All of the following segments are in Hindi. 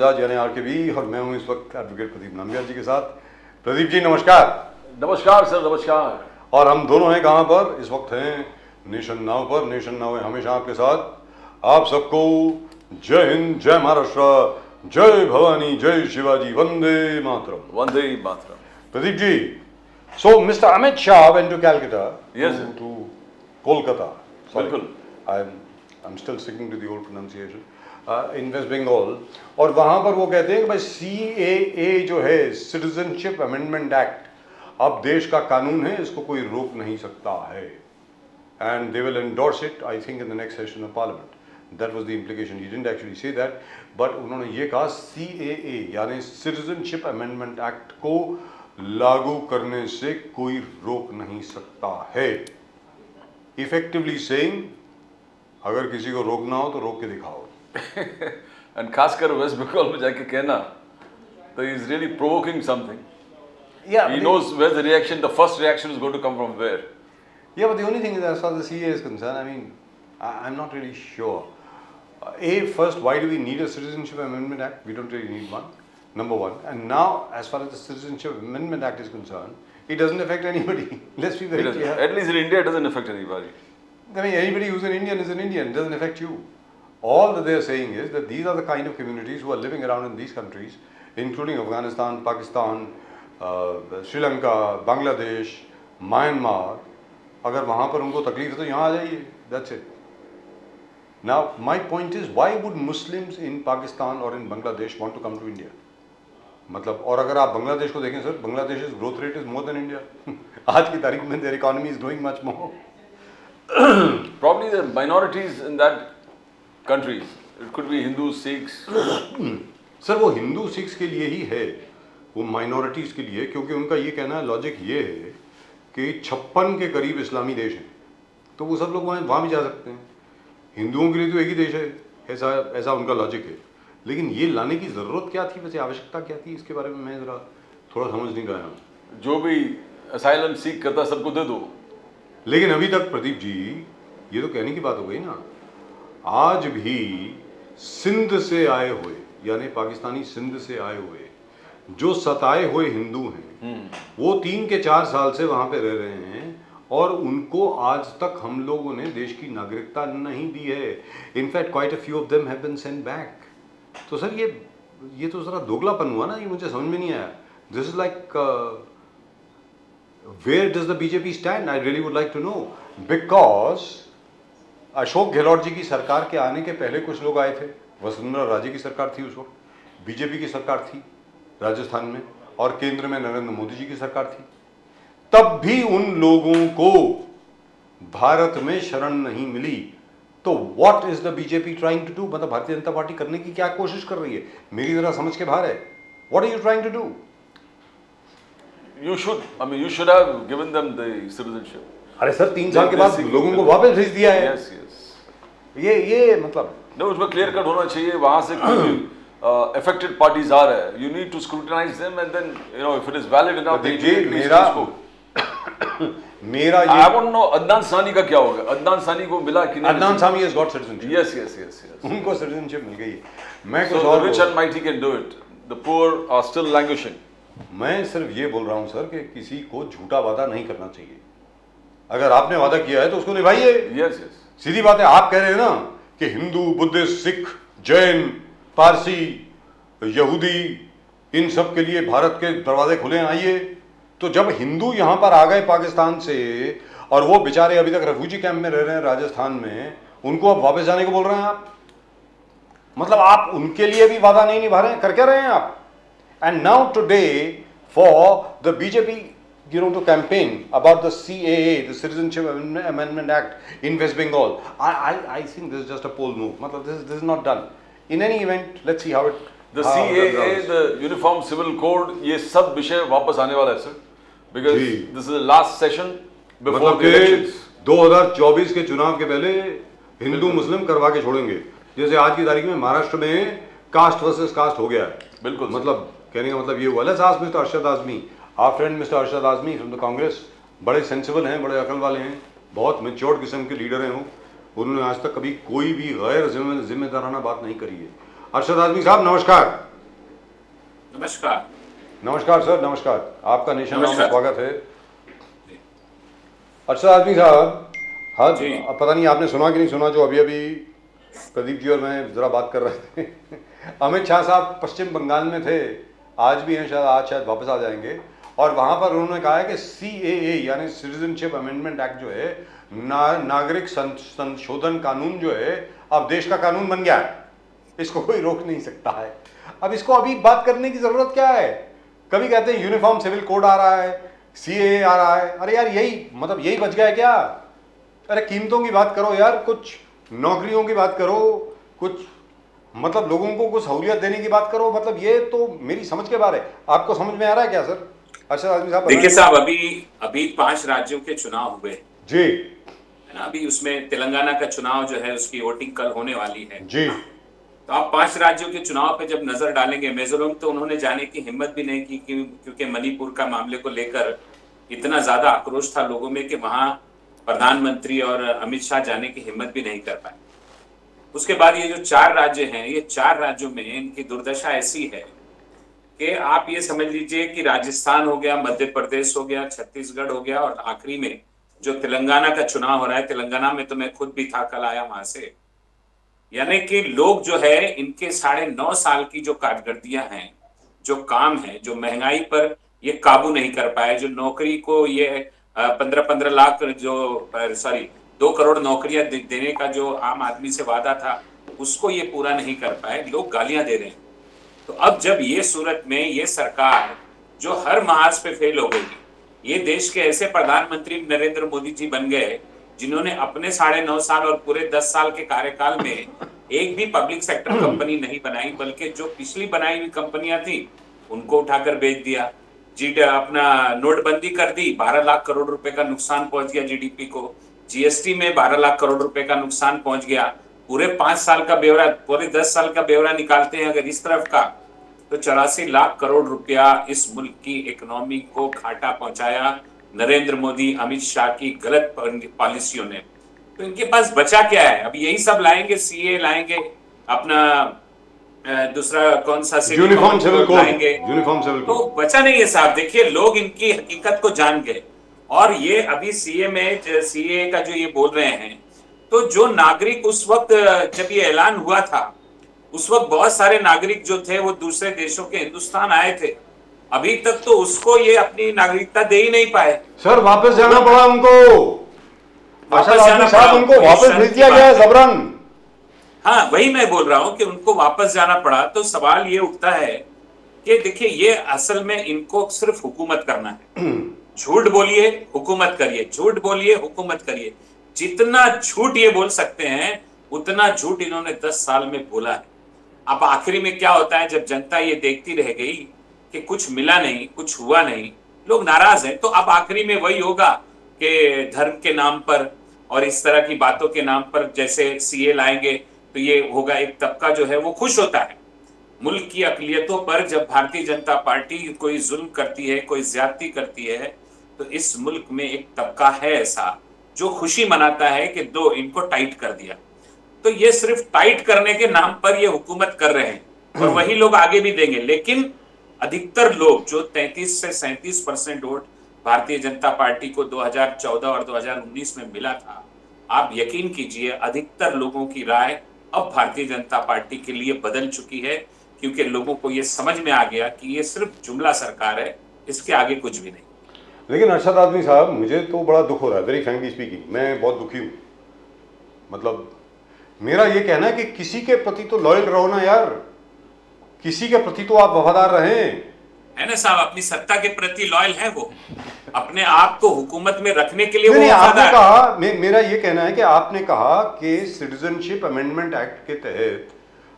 मिजाज यानी आरकेबी, और मैं हूं इस वक्त एडवोकेट प्रदीप नामग्याल जी के साथ। प्रदीप जी नमस्कार। नमस्कार सर, नमस्कार। और हम दोनों हैं कहां पर? इस वक्त हैं नेशन नाउ पर। नेशन नाउ है हमेशा आपके साथ। आप सबको जय हिंद, जय महाराष्ट्र, जय भवानी, जय Shivaji, Vande Mataram. Vande Mataram. Pradeep ji, so Mr. Amit Shah went to Calcutta, Yes, to Kolkata. Sorry, बिल्कुल। I'm still sticking to the old pronunciation. In West Bengal, और वहाँ पर वो कहते हैं कि भाई CAA जो है, Citizenship Amendment Act, अब देश का कानून है, इसको कोई रोक नहीं सकता है. And they will endorse it, I think, in the next session of Parliament. That was the implication. He didn't actually say that, but उन्होंने ये कहा CAA यानी Citizenship Amendment Act को लागू करने से कोई रोक नहीं सकता है. Effectively saying, अगर किसी को रोकना हो तो रोक के दिखाओ. एंड खासकर वेस्ट बंगाल में जाके कहना, तो he is really provoking something. Yeah, He knows where the reaction, the first reaction is going to come from where. Yeah, but the only thing is, as far as the CAA is concerned, I mean, I'm not really sure. First, why do we need a Citizenship Amendment Act? We don't really need one. Number one. And now, as far as the Citizenship Amendment Act is concerned, it doesn't affect anybody. Let's be very clear. At least in India, it doesn't affect anybody. I mean, anybody who's an Indian is an Indian. It doesn't affect you. All that they're saying is that these are the kind of communities who are living around in these countries, including Afghanistan, Pakistan, Sri Lanka, Bangladesh, Myanmar. अगर वहाँ पर उनको तकलीफ है तो यहाँ आ जाइए. That's it. Now, my point is, why would Muslims in Pakistan or in Bangladesh want to come to India? मतलब, और अगर आप बांग्लादेश को देखें sir, Bangladesh growth rate is more than India. आज की तारीख में there economy is growing much more. Probably the minorities in that countries, it could be Hindus, Sikhs. Sir वो हिंदू सिख्स के लिए ही है, वो माइनॉरिटीज के लिए, क्योंकि उनका ये कहना है, लॉजिक ये है कि 56 के करीब इस्लामी देश हैं, तो वो सब लोग वहाँ भी जा सकते हैं. हिंदुओं के लिए तो एक ही देश है, ऐसा उनका लॉजिक है. लेकिन ये लाने की ज़रूरत क्या थी, वैसे आवश्यकता क्या थी, इसके बारे में मैं ज़रा थोड़ा समझ नहीं पाया हूँ. जो भी असाइलम सीख करता सबको दे दो. लेकिन अभी तक प्रदीप जी, ये तो कहने की बात हो गई ना, आज भी सिंध से आए हुए, यानी पाकिस्तानी सिंध से आए हुए जो सताए हुए हिंदू हैं, वो 3 के 4 साल से वहाँ पे रह रहे हैं, और उनको आज तक हम लोगों ने देश की नागरिकता नहीं दी है. In fact quite a few of them have been sent back. तो सर ये तो जरा दोगलापन हुआ ना, ये मुझे समझ में नहीं आया. This is like, where does the BJP stand? I really would like to know, because Ashok Gehlot ji की सरकार के आने के पहले कुछ लोग आए थे. वसुंधरा राजे की सरकार थी उस वक्त, बीजेपी की सरकार थी राजस्थान में, और केंद्र में नरेंद्र मोदी जी की सरकार थी. तब भी उन लोगों को भारत में शरण नहीं मिली. तो what is the BJP trying to do? मतलब भारतीय जनता पार्टी करने की क्या कोशिश कर रही है? मेरी जरा समझ के बाहर है. What are you trying to do? You should have given them the citizenship. अरे सर, 3 साल के बाद लोगों को वापस भेज दिया है. Yes, yes. ये मतलब No, उसमें क्लियर कट होना चाहिए. वहां से affected parties आ रहे हैं. You need to scrutinize them and then, if it is valid enough, then you need मेरा ये, I want to know Adnan सानी का क्या होगा. अदनान सानी को मिला कि नहीं? Adnan Sami has got citizenship. Yes. उनको citizenship मिल गई. मैं So कुछ the और rich and mighty can do it. The poor are still languishing. मैं सिर्फ ये बोल रहा हूं सर कि किसी को झूठा वादा नहीं करना चाहिए. अगर आपने वादा किया है तो उसको निभाइए. Yes. सीधी बात है. आप कह रहे हैं ना कि हिंदू, बुद्धिस्ट, सिख, जैन, पारसी, यहूदी, इन सब के लिए भारत के दरवाजे खुले हैं, आइए. तो जब हिंदू यहां पर आ गए पाकिस्तान से, और वो बेचारे अभी तक रेफ्यूजी कैंप में रह रहे हैं राजस्थान में, उनको अब वापस जाने को बोल रहे हैं आप? मतलब आप उनके लिए भी वादा नहीं निभा रहे हैं. कर क्या रहे हैं आप? And now today for the BJP to campaign about the CAA, the Citizenship Amendment Act in West Bengal. I think this is just a poll move. मतलब this is not done. In any event, let's see how it. The CAA, the Uniform Civil Code, ये सब विषय वापस आने वाला है sir. Because this is the last session before the elections. 2024 के चुनाव के पहले हिंदू मुस्लिम करवा के छोड़ेंगे. जैसे आज की तारीख में महाराष्ट्र में कास्ट वर्सेस कास्ट हो गया है. बिल्कुल. मतलब कहने का मतलब ये हुआ. Let's ask Mr. Arshad Azmi, our friend Mr. Arshad Azmi from the Congress. बड़े सेंसिबल हैं, बड़े अकल वाले हैं, बहुत मेच्योर्ड किस्म के लीडर हैं वो. उन्होंने आज तक कभी कोई भी गैर जिम्मेदाराना बात नहीं करी है. अरशद आज़मी साहब नमस्कार. नमस्कार। नमस्कार सर, नमस्कार। आपका नेशन में नमस्कार। स्वागत है। अच्छा आदमी साहब, हाँ जी। अब पता नहीं आपने सुना कि नहीं सुना, जो अभी अभी प्रदीप जी और मैं जरा बात कर रहे थे अमित शाह साहब पश्चिम बंगाल में थे, आज भी हैं, शायद आज शायद वापस आ जाएंगे, और वहाँ पर उन्होंने कहा है कि CAA यानी सिटीजनशिप अमेंडमेंट एक्ट जो है, नागरिक संशोधन कानून जो है अब देश का कानून बन गया है, इसको कोई रोक नहीं सकता है। अब इसको अभी बात करने की जरूरत क्या है? कभी कहते हैं यूनिफॉर्म सिविल कोड आ रहा है, CAA आ रहा है, अरे यार यही मतलब यही बच गया है क्या? अरे कीमतों की बात करो यार, कुछ नौकरियों की बात करो, कुछ मतलब लोगों को कुछ सहूलियत देने की बात करो, मतलब ये तो मेरी समझ के बाहर है। आपको समझ में आ रहा है क्या सर? अच्छा आदमी साहब देखिए साहब, अभी 5 राज्यों के चुनाव हुए जी, है ना। अभी उसमें तेलंगाना का चुनाव जो है उसकी वोटिंग कल होने वाली है जी, तो आप 5 राज्यों के चुनाव पे जब नजर डालेंगे, मिजोरम तो उन्होंने जाने की हिम्मत भी नहीं की क्योंकि मणिपुर का मामले को लेकर इतना ज्यादा आक्रोश था लोगों में कि वहां प्रधानमंत्री और अमित शाह जाने की हिम्मत भी नहीं कर पाए। उसके बाद ये जो 4 राज्य हैं, ये 4 राज्यों में इनकी दुर्दशा ऐसी है कि आप ये समझ लीजिए कि राजस्थान हो गया, मध्य प्रदेश हो गया, छत्तीसगढ़ हो गया, और आखिरी में जो तेलंगाना का चुनाव हो रहा है, तेलंगाना में तो मैं खुद भी था, कल आया वहां से। यानी कि लोग जो है इनके 9.5 साल की जो कारकर्दियां हैं, जो काम है, जो महंगाई पर ये काबू नहीं कर पाए, जो नौकरी को ये 15-15 लाख जो 2 करोड़ नौकरियां देने का जो आम आदमी से वादा था, उसको ये पूरा नहीं कर पाए, लोग गालियां दे रहे हैं। तो अब जब ये सूरत में ये सरकार जो हर महाज पे फेल हो गई, ये देश के ऐसे प्रधानमंत्री नरेंद्र मोदी जी बन गए जिन्होंने अपने 9.5 साल और पूरे 10 साल के कार्यकाल में एक भी पब्लिक सेक्टर कंपनी नहीं बनाई, बल्कि जो पिछली बनाई हुई कंपनियां थी उनको उठाकर बेच दिया। अपना नोटबंदी कर दी, 12 लाख करोड़ रुपए का नुकसान पहुंच गया जीडीपी को। जीएसटी में 12 लाख करोड़ रुपए का नुकसान पहुंच गया। पूरे 5 साल का ब्यौरा, पूरे 10 साल का ब्यौरा निकालते हैं अगर इस तरफ का, तो 84 लाख करोड़ रुपया इस मुल्क की इकोनॉमी को घाटा पहुंचाया नरेंद्र मोदी अमित शाह की गलत पॉलिसियों ने। तो इनके पास बचा क्या है? अब यही सब लाएंगे, CA लाएंगे, अपना दूसरा कौन सा यूनिफॉर्म सिविल कोड लाएंगे, यूनिफॉर्म सिविल तो कोड बचा नहीं है साहब। देखिए लोग इनकी हकीकत को जान गए, और ये अभी CA का जो ये बोल रहे हैं, तो जो नागरिक उस वक्त जब ये ऐलान हुआ था, उस वक्त बहुत सारे नागरिक जो थे वो दूसरे देशों के हिंदुस्तान आए थे, अभी तक तो उसको ये अपनी नागरिकता दे ही नहीं पाए। सर, वापस जाना पड़ा उनको। वापस अच्छा जाना आदमी साहब, पड़ा, उनको कोई वापस शर्त भेज की दिया बात गया है नहीं। जबरन। हाँ, वही मैं बोल रहा हूं कि उनको वापस जाना पड़ा। तो सवाल ये उठता है कि देखिए, ये असल में इनको सिर्फ हुकूमत करना है। झूठ बोलिए, हुकूमत करिए, झूठ बोलिए, हुकूमत करिए। जितना झूठ ये बोल सकते हैं उतना झूठ इन्होंने 10 साल में बोला है। अब आखिरी में क्या होता है, जब जनता ये देखती रह गई कि कुछ मिला नहीं, कुछ हुआ नहीं, लोग नाराज हैं, तो अब आखिरी में वही होगा कि धर्म के नाम पर और इस तरह की बातों के नाम पर जैसे CA लाएंगे तो ये होगा, एक तबका जो है वो खुश होता है। मुल्क की अकलियतों पर जब भारतीय जनता पार्टी कोई जुल्म करती है, कोई ज्यादती करती है, तो इस मुल्क में एक तबका है ऐसा जो खुशी मनाता है कि दो इनको टाइट कर दिया। तो ये सिर्फ टाइट करने के नाम पर ये हुकूमत कर रहे हैं और वही लोग आगे भी देंगे। लेकिन अधिकतर लोग, जो 33 से 37% वोट भारतीय जनता पार्टी को 2014 और 2019 में मिला था, आप यकीन कीजिए अधिकतर लोगों की राय अब भारतीय जनता पार्टी के लिए बदल चुकी है, क्योंकि लोगों को ये समझ में आ गया कि ये सिर्फ जुमला सरकार है, इसके आगे कुछ भी नहीं। लेकिन अरशद आदमी साहब, मुझे तो बड़ा दुख हो रहा है, वेरी फ्रैंकली स्पीकिंग, मैं बहुत दुखी हूँ। मतलब मेरा ये कहना है कि किसी के प्रति तो लॉयल रहो ना यार, किसी के प्रति तो आप वफादार रहें। है ना साहब, अपनी सत्ता के प्रति लॉयल है वो, अपने आप को हुकूमत में रखने के लिए वो नहीं, आपने वफादार है। कहा, मेरा ये कहना है कि आपने कहा कि सिटीजनशिप अमेंडमेंट एक्ट के तहत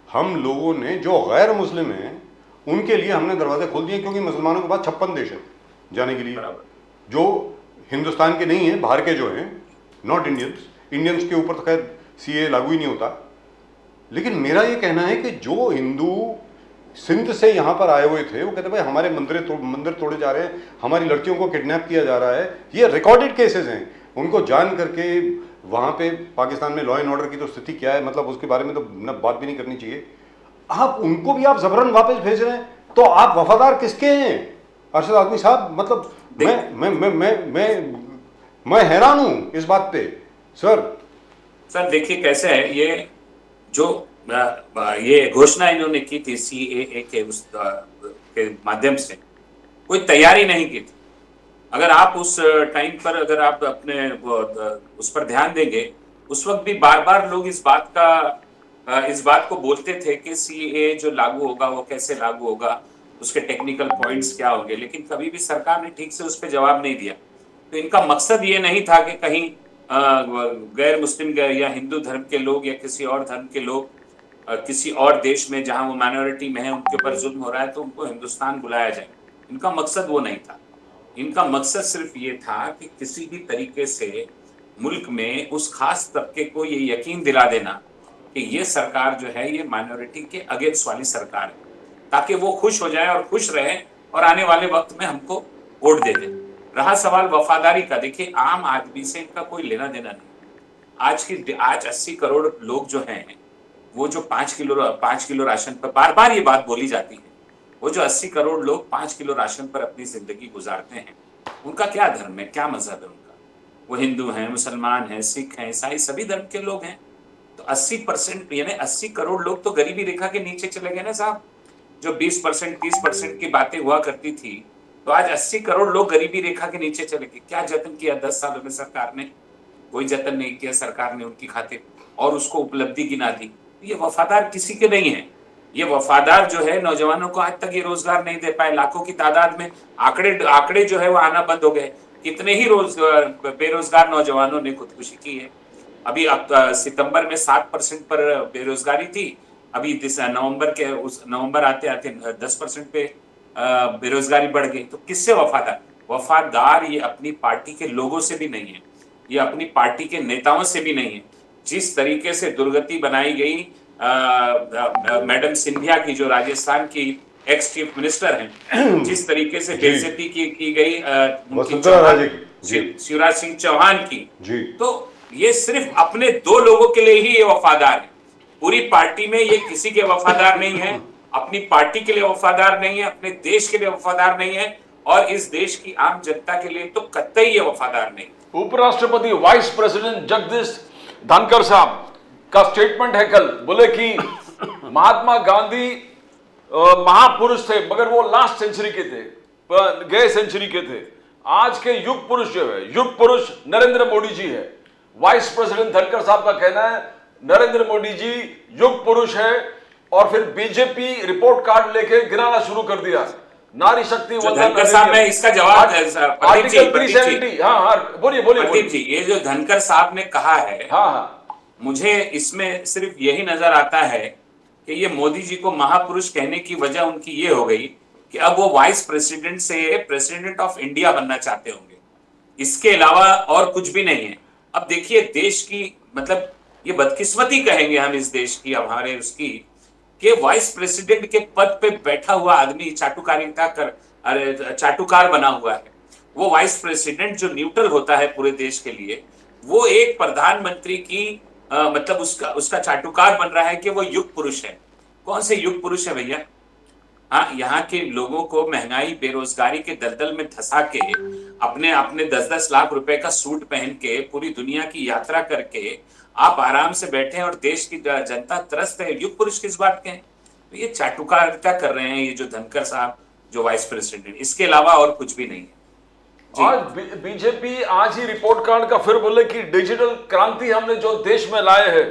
हम लोगों ने, जो गैर मुस्लिम हैं उनके लिए हमने दरवाजे खोल दिए, क्योंकि मुसलमानों के पास 56 देश है जाने के लिए, जो हिंदुस्तान के नहीं हैं, बाहर के जो हैं, नॉट इंडियंस के ऊपर तो खैर CA लागू ही नहीं होता। लेकिन मेरा ये कहना है कि जो हिंदू सिंध से यहाँ पर आए हुए थे, वो कहते भाई हमारे मंदिर तोड़े जा रहे हैं, हमारी लड़कियों को किडनैप किया जा रहा है, ये रिकॉर्डेड केसेस हैं। उनको जान करके वहाँ पे पाकिस्तान में लॉ एंड ऑर्डर की तो स्थिति क्या है, मतलब उसके बारे में तो न बात भी नहीं करनी चाहिए। आप उनको भी आप जबरन वापस भेज रहे हैं, तो आप वफादार किसके हैं अरशद आदमी साहब? मतलब मैं हैरान हूं इस बात पे सर। देखिए कैसे है, ये जो ये घोषणा इन्होंने की थी CAA के माध्यम से, कोई तैयारी नहीं की थी। अगर आप उस टाइम पर अगर आप अपने उस पर ध्यान देंगे, उस वक्त भी बार बार लोग इस बात को बोलते थे कि CAA जो लागू होगा वो कैसे लागू होगा, उसके टेक्निकल पॉइंट्स क्या होंगे, लेकिन कभी भी सरकार ने ठीक से उस पर जवाब नहीं दिया। तो इनका मकसद ये नहीं था कि कहीं गैर मुस्लिम या हिंदू धर्म के लोग या किसी और धर्म के लोग किसी और देश में जहां वो माइनॉरिटी में है उनके ऊपर जुल्म हो रहा है तो उनको हिंदुस्तान बुलाया जाए। इनका मकसद वो नहीं था। इनका मकसद सिर्फ ये था कि किसी भी तरीके से मुल्क में उस खास तबके को ये यकीन दिला देना कि ये सरकार जो है ये माइनॉरिटी के अगेंस्ट वाली सरकार है, ताकि वो खुश हो जाए और खुश रहे और आने वाले वक्त में हमको वोट दे दे। रहा सवाल वफादारी का, देखिए आम आदमी से इनका कोई लेना देना नहीं। आज 80 करोड़ लोग जो हैं, वो जो 5 किलो राशन पर बार बार ये बात बोली जाती है, वो जो 80 करोड़ लोग 5 किलो राशन पर अपनी जिंदगी गुजारते हैं, उनका क्या धर्म है, क्या मजहब है उनका? वो हिंदू हैं, मुसलमान हैं, सिख हैं, ईसाई, सभी धर्म के लोग हैं। तो 80% यानी 80 करोड़ लोग तो गरीबी रेखा के नीचे चले गए ना साहब। जो 20% 30% की बातें हुआ करती थी, तो आज 80 करोड़ लोग गरीबी रेखा के नीचे चले गए। क्या जतन किया 10 सालों में सरकार ने? कोई जतन नहीं किया सरकार ने उनकी खातिर, और उसको उपलब्धि गिना दी। ये वफादार किसी के नहीं है। ये वफादार जो है नौजवानों को आज तक ये रोजगार नहीं दे पाए। लाखों की तादाद में आंकड़े जो है वो आना बंद हो गए। कितने ही बेरोजगार नौजवानों ने खुदकुशी की है। अभी सितंबर में 7% पर बेरोजगारी थी, अभी नवंबर आते आते 10% पे बेरोजगारी बढ़ गई। तो किससे वफादार ये अपनी पार्टी के लोगों से भी नहीं है, ये अपनी पार्टी के नेताओं से भी नहीं है। जिस तरीके से दुर्गति बनाई गई मैडम सिंधिया की, जो राजस्थान की एक्स चीफ मिनिस्टर हैं, जिस तरीके से बेइज्जती की गई शिवराज सिंह चौहान की, तो ये सिर्फ अपने 2 लोगों के लिए ही ये वफादार है। पूरी पार्टी में ये किसी के वफादार नहीं है, अपनी पार्टी के लिए वफादार नहीं है, अपने देश के लिए वफादार नहीं है, और इस देश की आम जनता के लिए तो कतई ये वफादार नहीं। उपराष्ट्रपति वाइस प्रेसिडेंट जगदीश धनखड़ साहब का स्टेटमेंट है कल, बोले कि महात्मा गांधी महापुरुष थे, मगर वो लास्ट सेंचुरी के थे, गए सेंचुरी के थे। आज के युग पुरुष जो है, युग पुरुष नरेंद्र मोदी जी है। वाइस प्रेसिडेंट धनखड़ साहब का कहना है नरेंद्र मोदी जी युग पुरुष है, और फिर बीजेपी रिपोर्ट कार्ड लेके गिराना शुरू कर दिया। नारी शक्ति धनखड़ साहब ने इसका जवाब आर्टिकल 370। हाँ बोलिए जी। ये जो धनखड़ साहब ने कहा है, हाँ, मुझे इसमें सिर्फ यही नजर आता है कि ये मोदी जी को महापुरुष कहने की वजह उनकी ये हो गई कि अब वो वाइस प्रेसिडेंट से प्रेसिडेंट ऑफ इंडिया बनना चाहते होंगे। इसके अलावा और कुछ भी नहीं है। अब देखिए देश की, मतलब ये बदकिस्मती कहेंगे हम इस देश की, हमारे उसकी, कि वाइस प्रेसिडेंट के पद पे बैठा हुआ आदमी चाटुकार बना हुआ है। वो वाइस प्रेसिडेंट जो न्यूट्रल होता है पूरे देश के लिए, वो एक प्रधानमंत्री की मतलब उसका चाटुकार बन रहा है कि वो युग पुरुष है। कौन से युग पुरुष है भैया? हाँ, यहाँ के लोगों को महंगाई बेरोजगारी के दलदल में धंसा के अपने 10-10 लाख रुपए का सूट पहन के पूरी दुनिया की यात्रा करके आप आराम से बैठे हैं और देश की जनता त्रस्त है। युग पुरुष किस बात के हैं? तो ये चाटुकारिता कर रहे हैं ये जो धनखड़ साहब, जो वाइस प्रेसिडेंट, इसके अलावा और कुछ भी नहीं है। आज बीजेपी आज ही रिपोर्ट कार्ड का फिर बोले कि डिजिटल क्रांति हमने जो देश में लाए हैं,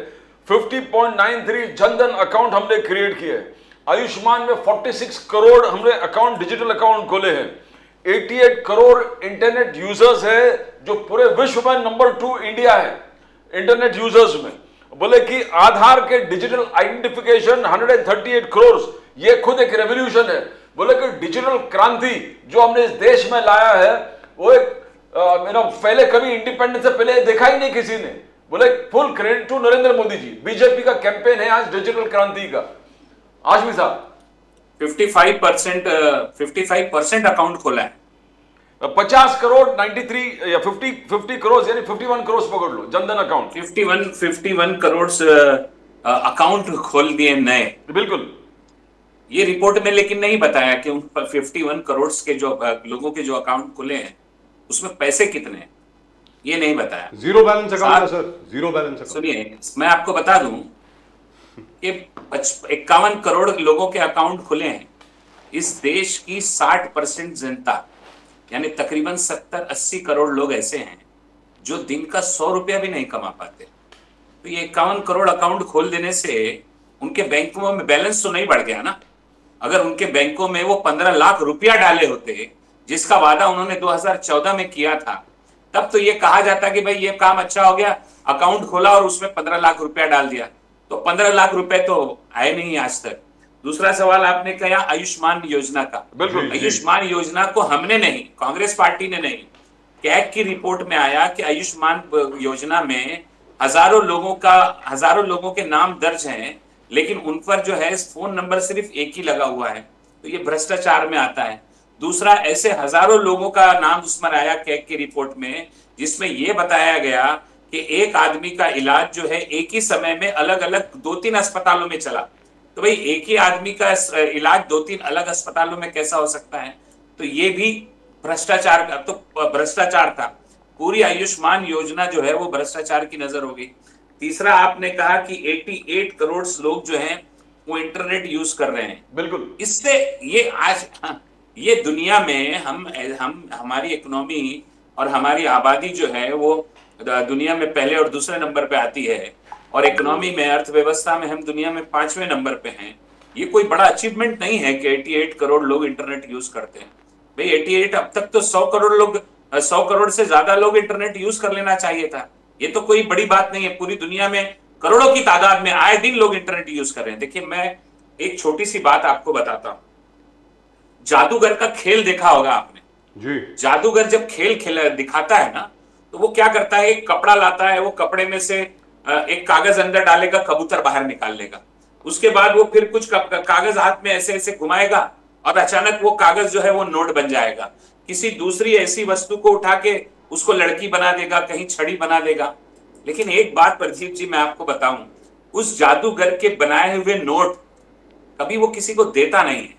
50.93 जनधन अकाउंट हमने क्रिएट किए। आयुष्मान में 46 करोड़ हमने अकाउंट, डिजिटल अकाउंट खोले हैं। 88 करोड़ इंटरनेट यूजर्स है, जो पूरे विश्व में नंबर 2 इंडिया है इंटरनेट यूजर्स में। बोले कि आधार के डिजिटल आइडेंटिफिकेशन 138 करोड़, ये खुद एक रेवोल्यूशन है। बोले कि डिजिटल क्रांति जो हमने इस देश में लाया है, वो एक पहले कभी इंडिपेंडेंस से पहले देखा ही नहीं किसी ने। बोले full credit to Narendra Modi ji. BJP का कैंपेन है आज डिजिटल क्रांति का। आशमी साहब 55% अकाउंट खोला है। 50 करोड़ 93 या 50 करोड़ यानी 51 करोड़ पकड़ लो जनधन अकाउंट। 51 करोड़ अकाउंट खोल दिए नए। बिल्कुल। ये रिपोर्ट में लेकिन नहीं बताया कि उन 51 करोड़ के जो लोगों के जो अकाउंट खुले हैं उसमें पैसे कितने हैं, ये नहीं बताया। जीरो बैलेंस अकाउंट है साथ- सर, जीरो बैलेंस अकाउंट। सुनिए, मैं आपको बता दूं कि 51 करोड़ लोगों के अकाउंट खुले हैं। इस देश की 60% जनता यानी तकरीबन 70-80 करोड़ लोग ऐसे हैं जो दिन का 100 रुपया भी नहीं कमा पाते। तो ये 51 करोड़ अकाउंट खोल देने से उनके बैंकों में बैलेंस तो नहीं बढ़ गया ना। अगर उनके बैंकों में वो 15 लाख रुपया डाले होते जिसका वादा उन्होंने 2014 में किया था, तब तो ये कहा जाता कि भाई ये काम अच्छा हो गया, अकाउंट खोला और उसमें 15 लाख रुपया डाल दिया। तो 15 लाख रुपए तो आए नहीं आज तक। दूसरा सवाल आपने कहा आयुष्मान योजना का। बिल्कुल। आयुष्मान योजना को हमने नहीं, कांग्रेस पार्टी ने नहीं, कैग की रिपोर्ट में आया कि आयुष्मान योजना में हजारों लोगों के नाम दर्ज हैं, लेकिन उन पर जो है फोन नंबर सिर्फ एक ही लगा हुआ है। तो ये भ्रष्टाचार में आता है। दूसरा, ऐसे हजारों लोगों का नाम उसमें आया कैग की रिपोर्ट में, जिसमें यह बताया गया कि एक आदमी का इलाज जो है एक ही समय में अलग अलग 2-3 अस्पतालों में चला। तो भाई एक ही आदमी का इलाज 2-3 अलग अस्पतालों में कैसा हो सकता है? तो ये भी भ्रष्टाचार था। पूरी आयुष्मान योजना जो है वो भ्रष्टाचार की नजर हो गई। तीसरा, आपने कहा कि 88 करोड़ लोग जो हैं वो इंटरनेट यूज कर रहे हैं। बिल्कुल। इससे ये आज ये दुनिया में हम हमारी इकोनॉमी और हमारी आबादी जो है वो दुनिया में पहले और दूसरे नंबर पे आती है, और इकोनॉमी में, अर्थव्यवस्था में हम दुनिया में 5वें नंबर पे हैं। ये कोई बड़ा अचीवमेंट नहीं है कि 88 करोड़ लोग इंटरनेट यूज करते हैं। भाई 88, अब तक तो 100 करोड़ से ज्यादा लोग इंटरनेट यूज कर लेना चाहिए था। ये तो कोई बड़ी बात नहीं है। पूरी दुनिया में करोड़ों की तादाद में आए दिन लोग इंटरनेट यूज कर रहे हैं। देखिए, मैं एक छोटी सी बात आपको बताता हूं। जादूगर का खेल देखा होगा आपने जी। जादूगर जब खेल दिखाता है ना, तो वो क्या करता है, एक कपड़ा लाता है, वो कपड़े में से एक कागज अंदर डालेगा, कबूतर बाहर निकाल लेगा। उसके बाद वो फिर कुछ कागज हाथ में ऐसे ऐसे घुमाएगा और अचानक वो कागज जो है वो नोट बन जाएगा। किसी दूसरी ऐसी वस्तु को उठा के उसको लड़की बना देगा, कहीं छड़ी बना देगा। लेकिन एक बात प्रदीप जी मैं आपको बताऊं, उस जादूगर के बनाए हुए नोट कभी वो किसी को देता नहीं है।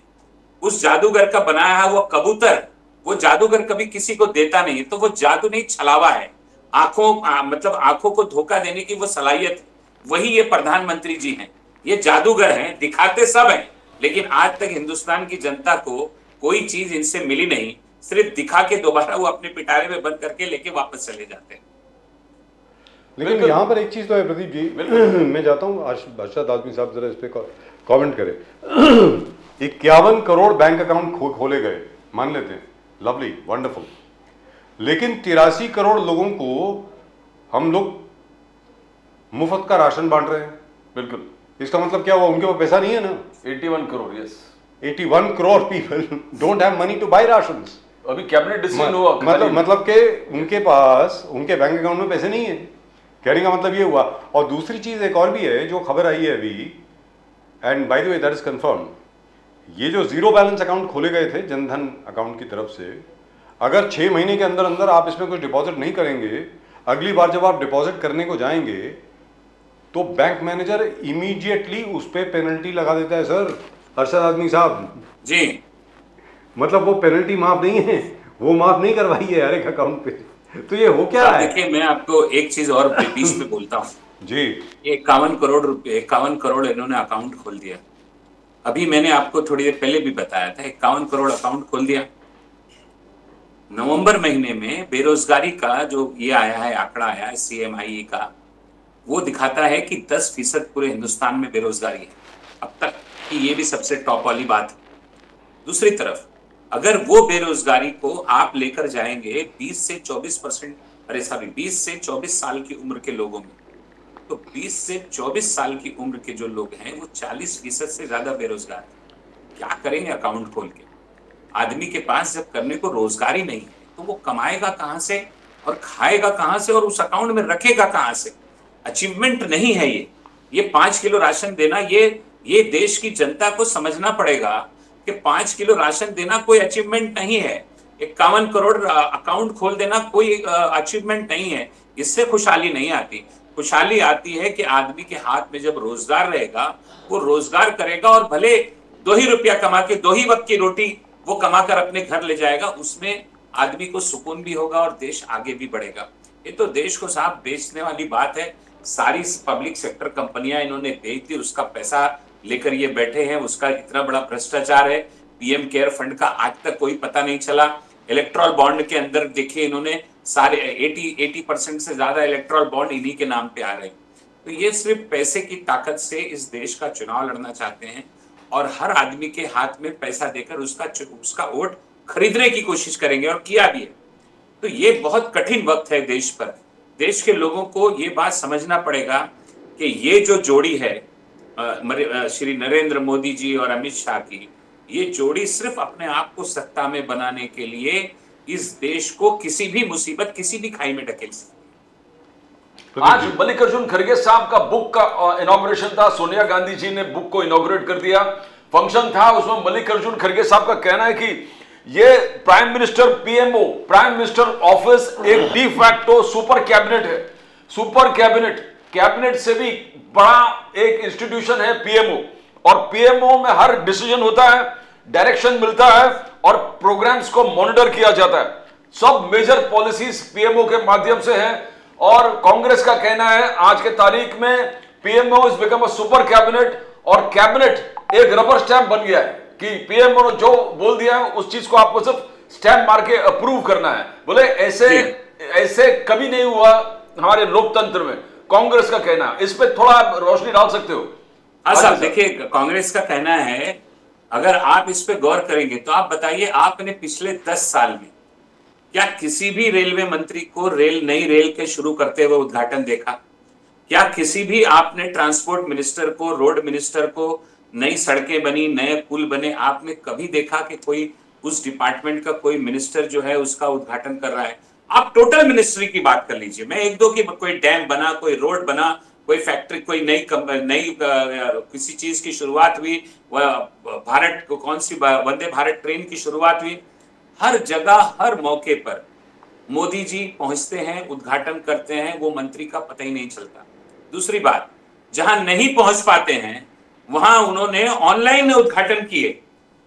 उस जादूगर का बनाया हुआ कबूतर वो जादूगर कभी किसी को देता नहीं है। तो वो जादू नहीं, छलावा है। मतलब आंखों को धोखा देने की वो सलाहियत, वही ये प्रधानमंत्री जी हैं। ये जादूगर हैं, दिखाते सब हैं, लेकिन आज तक हिंदुस्तान की जनता को कोई चीज इनसे मिली नहीं। सिर्फ दिखा के दोबारा वो अपने पिटारे में बंद करके लेके वापस चले जाते हैं। लेकिन यहाँ पर एक चीज तो है प्रदीप जी, मैं चाहता हूँ अर्शद आदमी साहब जरा इस पे कमेंट करें। 51 करोड़ बैंक अकाउंट खोले गए, मान लेते हैं, लवली, वंडरफुल। लेकिन 83 करोड़ लोगों को हम लोग मुफ्त का राशन बांट रहे हैं। बिल्कुल। इसका मतलब क्या हुआ? उनके पास पैसा नहीं है ना। 81 crore, yes. 81 crore people don't have money to buy rations. अभी कैबिनेट डिसीजन हुआ, मतलब के उनके पास उनके बैंक अकाउंट में पैसे नहीं है, कहने का मतलब ये हुआ। और दूसरी चीज एक और भी है जो खबर आई है अभी, and by the way that is confirm, ये जो जीरो बैलेंस अकाउंट खोले गए थे जनधन अकाउंट की तरफ से, अगर 6 महीने के अंदर अंदर आप इसमें कुछ डिपॉजिट नहीं करेंगे, अगली बार जब आप डिपॉजिट करने को जाएंगे तो बैंक मैनेजर इमीडिएटली उस पर पेनल्टी लगा देता है। सर अरशद आदमी साहब जी, मतलब वो पेनल्टी माफ नहीं है, वो माफ नहीं करवाई है हर एक अकाउंट पे। तो ये हो क्या है? देखिए, मैं आपको एक चीज और बीच में बोलता हूँ जी। 51 करोड़ इन्होंने अकाउंट खोल दिया। अभी मैंने आपको थोड़ी देर पहले भी बताया था, 51 करोड़ अकाउंट खोल दिया। नवंबर महीने में बेरोजगारी का जो ये आया है, आंकड़ा आया है CMIE का, वो दिखाता है कि 10% पूरे हिंदुस्तान में बेरोजगारी है अब तक की। ये भी सबसे टॉप वाली बात है। दूसरी तरफ अगर वो बेरोजगारी को आप लेकर जाएंगे 20 से 24%, 20 से 24 साल की उम्र के लोगों में, तो 20 से 24 साल की उम्र के जो लोग हैं वो 40% से ज्यादा बेरोजगार हैं। क्या करेंगे अकाउंट खोल के? आदमी के पास जब करने को रोजगार ही नहीं है तो वो कमाएगा कहां से और खाएगा कहां से और उस अकाउंट में रखेगा कहां से? अचीवमेंट नहीं है ये 5 किलो राशन देना, ये देश की जनता को समझना पड़ेगा कि 5 किलो राशन देना कोई अचीवमेंट नहीं है। 51 करोड़ अकाउंट खोल देना कोई अचीवमेंट नहीं है। इससे खुशहाली नहीं आती। खुशहाली आती है कि आदमी के हाथ में जब रोजगार रहेगा, वो रोजगार करेगा और भले ₹2 कमा के 2 वक्त की रोटी वो कमाकर अपने घर ले जाएगा, उसमें आदमी को सुकून भी होगा और देश आगे भी बढ़ेगा। ये तो देश को साफ बेचने वाली बात है। सारी पब्लिक सेक्टर कंपनियां इन्होंने बेच दी, उसका पैसा लेकर ये बैठे हैं, उसका इतना बड़ा भ्रष्टाचार है। पीएम केयर फंड का आज तक कोई पता नहीं चला। इलेक्ट्रॉल बॉन्ड के अंदर देखिए, इन्होंने सारे 80% से ज्यादा इलेक्ट्रॉल बॉन्ड इन्हीं के नाम पे आ रहे हैं। तो ये सिर्फ पैसे की ताकत से इस देश का चुनाव लड़ना चाहते हैं और हर आदमी के हाथ में पैसा देकर उसका वोट खरीदने की कोशिश करेंगे, और किया भी है। तो ये बहुत कठिन वक्त है देश पर। देश के लोगों को ये बात समझना पड़ेगा कि ये जो जोड़ी है श्री नरेंद्र मोदी जी और अमित शाह की, ये जोड़ी सिर्फ अपने आप को सत्ता में बनाने के लिए इस देश को किसी भी मुसीबत, किसी भी खाई में ढकेल सकती। आज मल्लिकार्जुन खड़गे साहब का बुक का इनॉग्रेशन था। सोनिया गांधी जी ने बुक को इनॉग्रेट कर दिया। फंक्शन था, उसमें मल्लिकार्जुन खड़गे साहब का कहना है कि ये prime minister PMO, prime minister office एक डी फैक्टो सुपर कैबिनेट है। सुपर कैबिनेट, कैबिनेट से भी बड़ा एक इंस्टीट्यूशन है पीएमओ, और पीएमओ में हर डिसीजन होता है, डायरेक्शन मिलता है और प्रोग्राम्स को मॉनिटर किया जाता है। सब मेजर पॉलिसीज पीएमओ के माध्यम से है। और कांग्रेस का कहना है आज के तारीख में PMO is become a super cabinet, और कैबिनेट एक रबर स्टैंप बन गया है कि पीएमओ ने जो बोल दिया है उस चीज को आपको सिर्फ स्टैंप मार के अप्रूव करना है। बोले ऐसे कभी नहीं हुआ हमारे लोकतंत्र में, कांग्रेस का कहना। इस पे थोड़ा आप रोशनी डाल सकते हो? हाँ साहब, देखिए कांग्रेस का कहना है, अगर आप इस पे गौर करेंगे तो आप बताइए, आपने पिछले 10 साल में क्या किसी भी रेलवे मंत्री को नई रेल के शुरू करते हुए उद्घाटन देखा? क्या किसी भी आपने ट्रांसपोर्ट मिनिस्टर को, रोड मिनिस्टर को, नई सड़कें बनी, नए पुल बने, आपने कभी देखा कि कोई उस डिपार्टमेंट का कोई मिनिस्टर जो है उसका उद्घाटन कर रहा है? आप टोटल मिनिस्ट्री की बात कर लीजिए। मैं एक दो की, कोई डैम बना, कोई रोड बना, कोई फैक्ट्री, कोई नई किसी चीज की शुरुआत हुई, भारत को कौन सी वंदे भारत ट्रेन की शुरुआत हुई, हर जगह हर मौके पर मोदी जी पहुंचते हैं, उद्घाटन करते हैं, वो मंत्री का पता ही नहीं चलता। दूसरी बात, जहां नहीं पहुंच पाते हैं वहां उन्होंने ऑनलाइन उद्घाटन किए।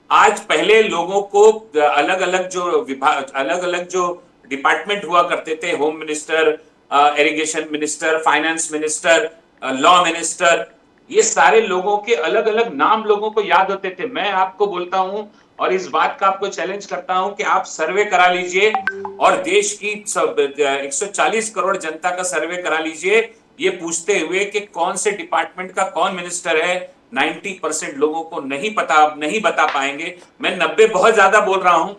आज पहले लोगों को अलग अलग जो विभाग, अलग अलग जो डिपार्टमेंट हुआ करते थे, home minister, irrigation minister, finance minister, law minister, ये सारे लोगों के अलग अलग नाम लोगों को याद होते थे। मैं आपको बोलता हूं और इस बात का आपको चैलेंज करता हूं कि आप सर्वे करा लीजिए और देश की 140 करोड़ जनता का सर्वे करा लीजिए, ये पूछते हुए कि कौन से डिपार्टमेंट का कौन मिनिस्टर है। 90% लोगों को नहीं बता पाएंगे। मैं 90 बहुत ज्यादा बोल रहा हूं।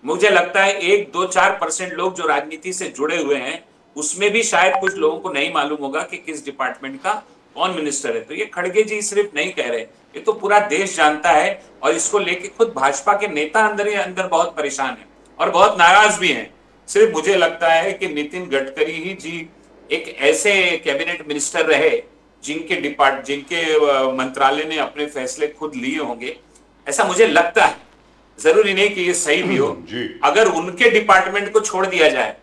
मुझे लगता है 1-2-4% लोग जो राजनीति से जुड़े हुए हैं उसमें भी शायद कुछ लोगों को नहीं मालूम होगा कि किस डिपार्टमेंट का कौन मिनिस्टर है। तो ये खड़गे जी सिर्फ नहीं कह रहे, ये तो पूरा देश जानता है, और इसको लेके खुद भाजपा के नेता अंदर ही अंदर बहुत परेशान है और बहुत नाराज भी हैं। सिर्फ मुझे लगता है कि नितिन गडकरी ही जी एक ऐसे कैबिनेट मिनिस्टर रहे जिनके मंत्रालय ने अपने फैसले खुद लिए होंगे, ऐसा मुझे लगता है। जरूरी नहीं कि ये सही भी हो। अगर उनके डिपार्टमेंट को छोड़ दिया जाए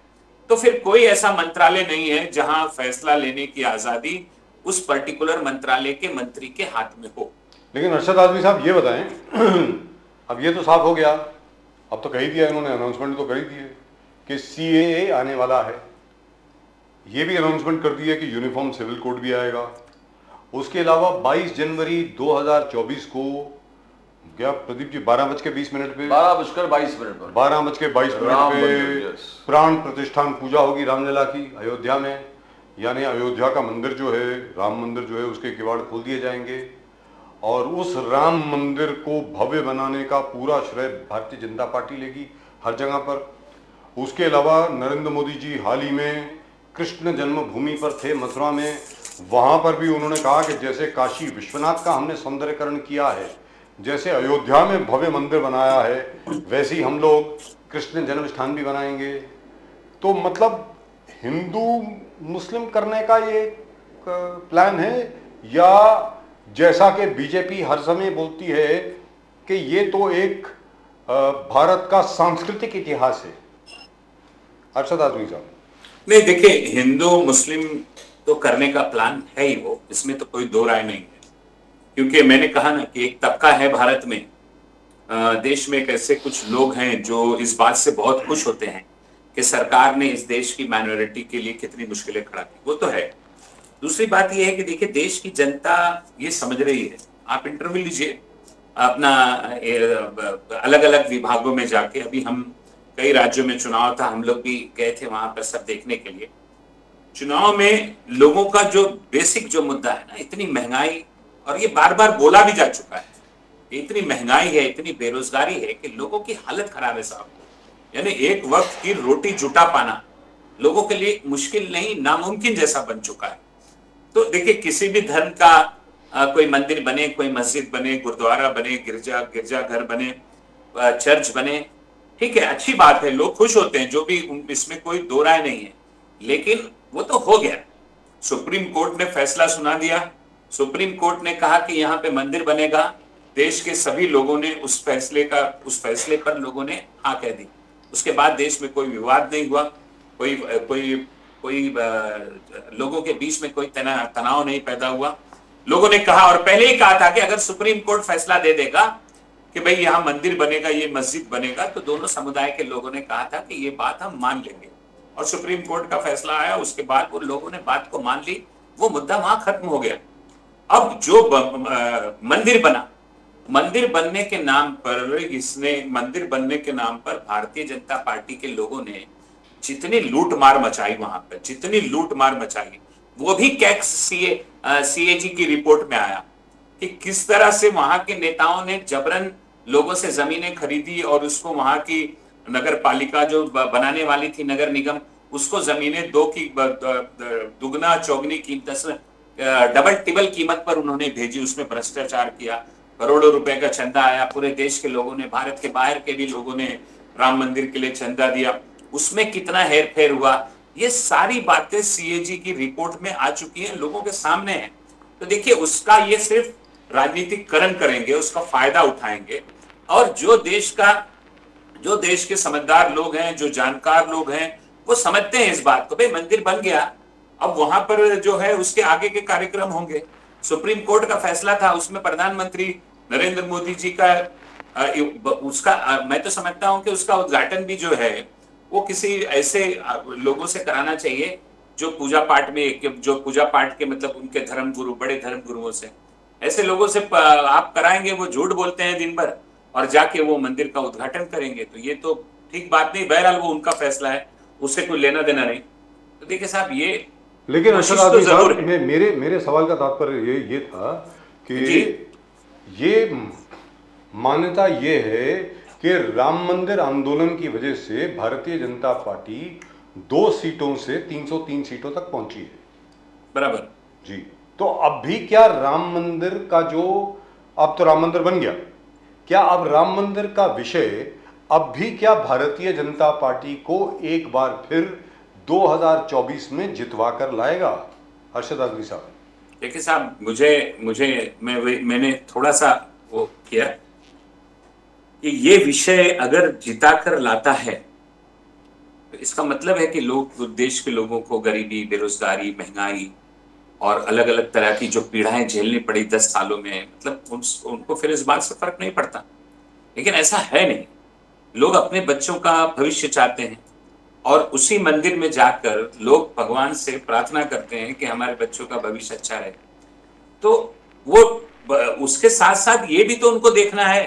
तो फिर कोई ऐसा मंत्रालय नहीं है जहां फैसला लेने की आजादी उस पर्टिकुलर मंत्रालय के मंत्री के हाथ में हो। लेकिन अरशद आजमी साहब ये बताएं, अब ये तो साफ हो गया, अब तो कह ही दिया इन्होंने, अनाउंसमेंट तो कर ही दी है कि सीएए आने वाला है। ये भी अनाउंसमेंट कर दी है कि यूनिफॉर्म सिविल कोड भी आएगा। उसके अलावा 22 जनवरी 2024 को क्या प्रदीप जी 12:20 पे 12:22 पे प्राण प्रतिष्ठान पूजा होगी रामलला की अयोध्या में। यानी अयोध्या का मंदिर जो है, राम मंदिर जो है, उसके किवाड़ खोल दिए जाएंगे और उस राम मंदिर को भव्य बनाने का पूरा श्रेय भारतीय जनता पार्टी लेगी हर जगह पर। उसके अलावा नरेंद्र मोदी जी हाल ही में कृष्ण जन्मभूमि पर थे मथुरा में, वहां पर भी उन्होंने कहा कि जैसे काशी विश्वनाथ का हमने सौंदर्यकरण किया है, जैसे अयोध्या में भव्य मंदिर बनाया है, वैसे ही हम लोग कृष्ण जन्म स्थान भी बनाएंगे। तो मतलब हिंदू मुस्लिम करने का ये प्लान है, या जैसा कि बीजेपी हर समय बोलती है कि ये तो एक भारत का सांस्कृतिक इतिहास है? अरशद आजमी साहब। नहीं, देखिए हिंदू मुस्लिम तो करने का प्लान है ही वो, इसमें तो कोई दो राय नहीं है। क्योंकि मैंने कहा ना कि एक तबका है भारत में, देश में एक ऐसे कुछ लोग हैं जो इस बात से बहुत खुश होते हैं कि सरकार ने इस देश की माइनॉरिटी के लिए कितनी मुश्किलें खड़ा की, वो तो है। दूसरी बात यह है कि देखिए देश की जनता ये समझ रही है, आप इंटरव्यू लीजिए अपना अलग अलग विभागों में जाके, अभी हम कई राज्यों में चुनाव था, हम लोग भी गए थे वहां पर सब देखने के लिए। चुनाव में लोगों का जो बेसिक जो मुद्दा है ना, इतनी महंगाई, और ये बार बार बोला भी जा चुका है, इतनी महंगाई है, इतनी बेरोजगारी है कि लोगों की हालत खराब है साहब। यानी एक वक्त की रोटी जुटा पाना लोगों के लिए मुश्किल नहीं, नामुमकिन जैसा बन चुका है। तो देखिए किसी भी धर्म का कोई मंदिर बने, कोई मस्जिद बने, गुरुद्वारा बने, गिरजाघर बने, चर्च बने, ठीक है, अच्छी बात है, लोग खुश होते हैं, जो भी, इसमें कोई दो राय नहीं है। लेकिन वो तो हो गया, सुप्रीम कोर्ट ने फैसला सुना दिया, सुप्रीम कोर्ट ने कहा कि यहाँ पे मंदिर बनेगा, देश के सभी लोगों ने उस फैसले पर लोगों ने हाँ कह दी। उसके बाद देश में कोई विवाद नहीं हुआ, कोई लोगों के बीच में कोई तनाव नहीं पैदा हुआ। लोगों ने कहा, और पहले ही कहा था कि अगर सुप्रीम कोर्ट फैसला दे देगा कि भाई यहाँ मंदिर बनेगा, ये मस्जिद बनेगा, तो दोनों समुदाय के लोगों ने कहा था कि ये बात हम मान लेंगे। और सुप्रीम कोर्ट का फैसला आया, उसके बाद वो लोगों ने बात को मान ली, वो मुद्दा वहां खत्म हो गया। अब जो मंदिर बना, मंदिर बनने के नाम पर भारतीय जनता पार्टी के लोगों ने जितनी लूट मार मचाई, वहां पर जितनी लूट मार मचाई, वो भी कैक्स सीएजी की रिपोर्ट में आया कि किस तरह से वहां के नेताओं ने जबरन लोगों से जमीनें खरीदी, और उसको वहां की नगर पालिका जो बनाने वाली थी, नगर निगम, उसको जमीनें दुगना चौगनी कीमत, डबल टिबल कीमत पर उन्होंने भेजी, उसमें भ्रष्टाचार किया, करोड़ों रुपए का चंदा आया, पूरे देश के लोगों ने, भारत के बाहर के भी लोगों ने राम मंदिर के लिए चंदा दिया, उसमें कितना हेरफेर हुआ, ये सारी बातें सीएजी की रिपोर्ट में आ चुकी हैं, लोगों के सामने है। तो देखिए उसका ये सिर्फ राजनीतिकरण करेंगे, उसका फायदा उठाएंगे, और जो देश के समझदार लोग हैं, जो जानकार लोग हैं, वो समझते हैं इस बात को, भाई मंदिर बन गया, अब वहां पर जो है उसके आगे के कार्यक्रम होंगे। सुप्रीम कोर्ट का फैसला था, उसमें प्रधानमंत्री नरेंद्र मोदी जी का मैं तो समझता हूं कि उसका उद्घाटन भी जो है वो किसी ऐसे लोगों से कराना चाहिए जो पूजा पाठ के मतलब उनके धर्मगुरु, बड़े धर्मगुरुओं से, ऐसे लोगों से आप कराएंगे, वो झूठ बोलते हैं दिन भर, और जाके वो मंदिर का उद्घाटन करेंगे, तो ये तो ठीक बात नहीं। बहरहाल वो उनका फैसला है, उससे कोई लेना देना नहीं। तो देखिए साहब, ये लेकिन अरशद आदमी साहब, मेरे सवाल का तात्पर्य ये था कि ये मान्यता ये है कि राम मंदिर आंदोलन की वजह से भारतीय जनता पार्टी 2 सीटों से 303 सीटों तक पहुंची है, बराबर जी। तो अब भी क्या राम मंदिर का अब तो राम मंदिर बन गया, क्या अब राम मंदिर का विषय अब भी क्या भारतीय जनता पार्टी को एक बार फिर 2024 में जितवा कर लाएगा? अरशद आदमी साहब, देखिए साहब, मैंने थोड़ा सा वो किया कि ये विषय अगर जिता कर लाता है तो इसका मतलब है कि देश के लोगों को गरीबी, बेरोजगारी, महंगाई और अलग अलग तरह की जो पीड़ाएं झेलनी पड़ी 10 सालों में, मतलब उनको फिर इस बात से फर्क नहीं पड़ता। लेकिन ऐसा है नहीं, लोग अपने बच्चों का भविष्य चाहते हैं, और उसी मंदिर में जाकर लोग भगवान से प्रार्थना करते हैं कि हमारे बच्चों का भविष्य अच्छा रहे। तो वो उसके साथ साथ ये भी तो उनको देखना है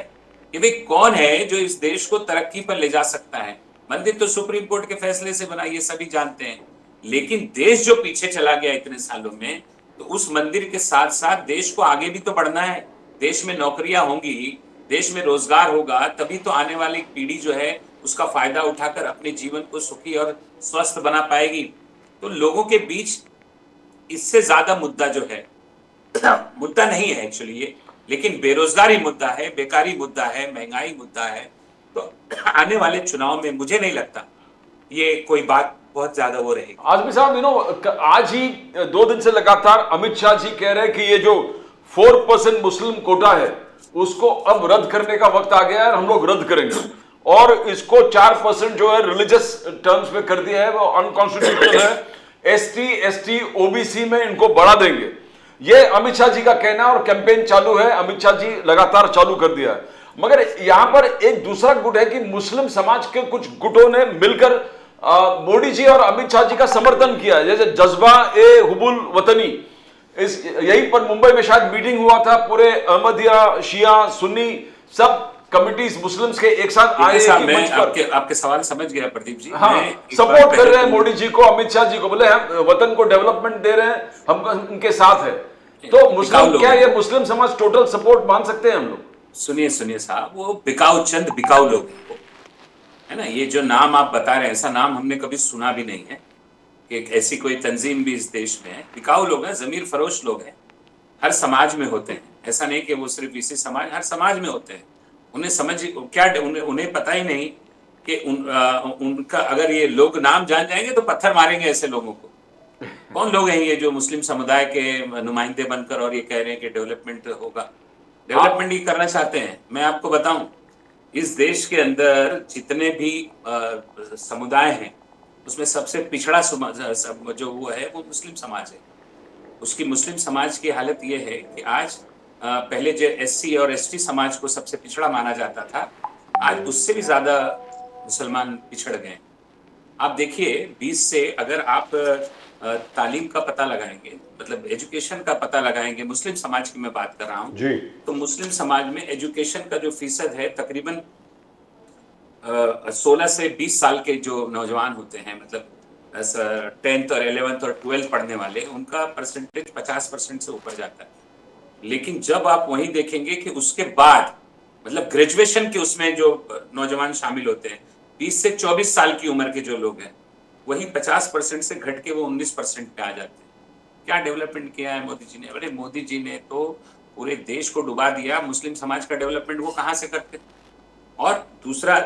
कि भाई कौन है जो इस देश को तरक्की पर ले जा सकता है। मंदिर तो सुप्रीम कोर्ट के फैसले से बना, ये सभी जानते हैं, लेकिन देश जो पीछे चला गया इतने सालों में, तो उस मंदिर के साथ साथ देश को आगे भी तो बढ़ना है। देश में नौकरियां होंगी, देश में रोजगार होगा, तभी तो आने वाली पीढ़ी जो है उसका फायदा उठाकर अपने जीवन को सुखी और स्वस्थ बना पाएगी। तो लोगों के बीच इससे ज्यादा मुद्दा जो है मुद्दा नहीं है एक्चुअली ये, लेकिन बेरोजगारी मुद्दा है, बेकारी मुद्दा है, महंगाई मुद्दा है। तो आने वाले चुनाव में मुझे नहीं लगता ये कोई बात बहुत ज्यादा वो रहेगी। आजमी साहब, आज ही 2 दिन से लगातार अमित शाह जी कह रहे हैं कि ये जो 4% मुस्लिम कोटा है उसको अब रद्द करने का वक्त आ गया है, हम लोग रद्द करेंगे, और इसको 4% जो है रिलीजियस टर्म्स में कर दिया है, वो अनकॉन्स्टिट्यूशनल है। ST, ST, OBC में इनको बढ़ा देंगे। ये अमित शाह जी का कहना है और कैंपेन चालू है, अमित शाह जी लगातार चालू कर दिया है। मगर यहां पर एक दूसरा गुट है कि मुस्लिम समाज के कुछ गुटों ने मिलकर मोदी जी और अमित शाह जी का समर्थन किया है, जैसे जज्बा ए हुबुल वतनी। इस यहीं पर मुंबई में शायद मीटिंग हुआ था, पूरे अहमदिया, शिया, सुन्नी सब कमिटीज मुस्लिम्स के एक साथ आए। मैं आपके सवाल समझ गया प्रदीप जी। हाँ, सपोर्ट कर रहे हैं मोदी जी को, अमित शाह जी को, बोले हम वतन को डेवलपमेंट दे रहे हैं, हम उनके साथ है। तो मुस्लिम क्या ये मुस्लिम समाज टोटल सपोर्ट मान सकते हैं हम लोग? सुनिए साहब, वो बिकाऊ चंद बिकाऊ लोग हैं, है ना। ये जो नाम आप बता रहे हैं, ऐसा नाम हमने कभी सुना भी नहीं है कि ऐसी कोई तंजीम भी इस देश में है। बिकाऊ लोग हैं, जमीर फरोश लोग हैं, हर समाज में होते हैं। ऐसा नहीं कि वो सिर्फ इसी समाज, हर समाज में होते हैं। उन्हें समझ क्या, उन्हें पता ही नहीं कि उनका अगर ये लोग नाम जान जाएंगे तो पत्थर मारेंगे ऐसे लोगों को। कौन लोग हैं ये जो मुस्लिम समुदाय के नुमाइंदे बनकर और ये कह रहे हैं कि डेवलपमेंट होगा? डेवलपमेंट ही करना चाहते हैं। मैं आपको बताऊं, इस देश के अंदर जितने भी समुदाय हैं उसमें सबसे पिछड़ा जो वो है वो मुस्लिम समाज है। उसकी मुस्लिम समाज की हालत ये है कि आज पहले जो एससी और एसटी समाज को सबसे पिछड़ा माना जाता था, आज उससे भी ज्यादा मुसलमान पिछड़ गए। आप देखिए 20 से अगर आप तालीम का पता लगाएंगे, मतलब एजुकेशन का पता लगाएंगे, मुस्लिम समाज की मैं बात कर रहा हूँ जी, तो मुस्लिम समाज में एजुकेशन का जो फीसद है तकरीबन 16 से 20 साल के जो नौजवान होते हैं, मतलब 10th और 11th और 12th पढ़ने वाले, उनका परसेंटेज 50% से ऊपर जाता है। लेकिन जब आप वही देखेंगे कि उसके बाद मतलब ग्रेजुएशन के उसमें जो नौजवान शामिल होते हैं 20 से 24 साल की उम्र के जो लोग हैं, वही 50% से घट के वो 19% पे आ जाते हैं। क्या डेवलपमेंट किया है मोदी जी ने? अरे मोदी जी ने तो पूरे देश को डुबा दिया, मुस्लिम समाज का डेवलपमेंट वो कहाँ से करते? और दूसरा